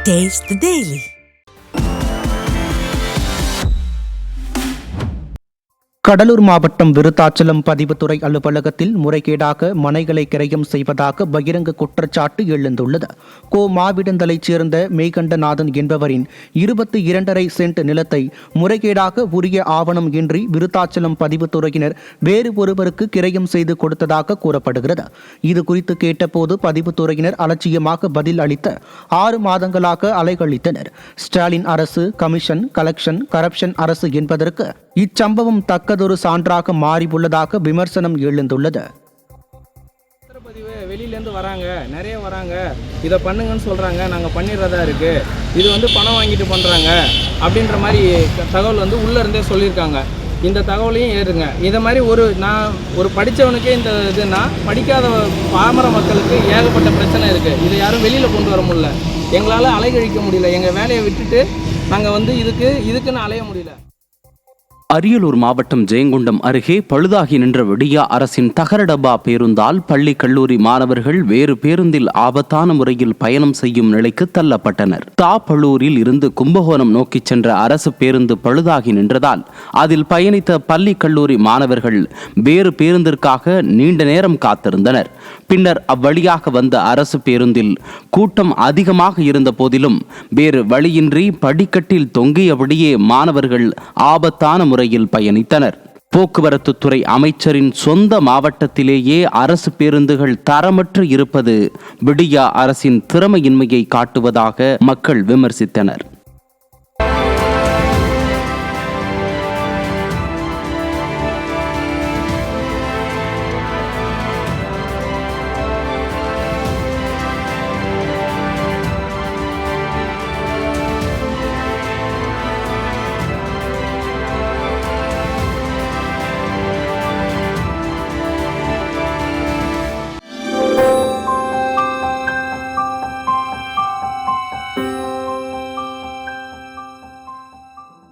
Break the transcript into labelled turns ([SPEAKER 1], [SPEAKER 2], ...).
[SPEAKER 1] Taste the Daily.
[SPEAKER 2] Cuddalore மாவட்டம் விருத்தாச்சலம் பதிவுத்துறை அலுவலகத்தில் முறைகேடாக மனைகளை கிரயம் செய்வதாக பகிரங்க குற்றச்சாட்டு எழுந்துள்ளது. மாவிடந்தலைச் சேர்ந்த மேகண்டநாதன் என்பவரின் 22.5 சென்ட் நிலத்தை முறைகேடாக உரிய ஆவணம் இன்றி விருத்தாச்சலம் பதிவுத்துறையினர் வேறு ஒருவருக்கு கிரயம் செய்து கொடுத்ததாக கூறப்படுகிறது. இது குறித்து கேட்டபோது பதிவுத்துறையினர் அலட்சியமாக பதில் அளித்த 6 மாதங்களாக அலைகழித்தனர். ஸ்டாலின் அரசு கமிஷன், கலெக்ஷன், கரப்ஷன் அரசு என்பதற்கு இச்சம்பவம் தக்கதொரு சான்றாக மாறி உள்ளதாக விமர்சனம் எழுந்துள்ளது.
[SPEAKER 3] வெளியிலேருந்து வராங்க, நிறைய வராங்க, இதை பண்ணுங்கன்னு சொல்கிறாங்க, நாங்கள் பண்ணிடுறதா இருக்குது, இது பணம் வாங்கிட்டு பண்ணுறாங்க அப்படின்ற மாதிரி தகவல் உள்ளேருந்தே சொல்லியிருக்காங்க. இந்த தகவலையும் ஏறுங்க. இதை மாதிரி நான் படித்தவனுக்கே இந்த இதுன்னா படிக்காத பாமர மக்களுக்கு ஏகப்பட்ட பிரச்சனை இருக்குது. இதை யாரும் வெளியில் கொண்டு வர முடியல, எங்களால் அலைகழிக்க முடியல, எங்கள் வேலையை விட்டுட்டு நாங்கள் இதுக்குன்னு அலைய முடியல.
[SPEAKER 4] அரியலூர் மாவட்டம் ஜெயங்கொண்டம் அருகே பழுதாகி நின்ற விடியா அரசின் தகரடப்பா பேருந்தால் பள்ளி கல்லூரி மாணவர்கள் வேறு பேருந்தில் ஆபத்தான முறையில் பயணம் செய்யும் நிலைக்கு தள்ளப்பட்டனர். தாப்பழூரில் இருந்து கும்பகோணம் நோக்கி சென்ற அரசு பேருந்து பழுதாகி நின்றதால் அதில் பயணித்த பள்ளி கல்லூரி மாணவர்கள் வேறு பேருந்திற்காக நீண்ட நேரம் காத்திருந்தனர். பின்னர் அவ்வழியாக வந்த அரசு பேருந்தில் கூட்டம் அதிகமாக இருந்த போதிலும் வேறு வழியின்றி படிக்கட்டில் தொங்கியபடியே மாணவர்கள் ஆபத்தான முறையில் பயணித்தனர். போக்குவரத்து துறை அமைச்சரின் சொந்த மாவட்டத்திலேயே அரசு பேருந்துகள் தரமற்று இருப்பது விடியா அரசின் திறமையின்மையை காட்டுவதாக மக்கள் விமர்சித்தனர்.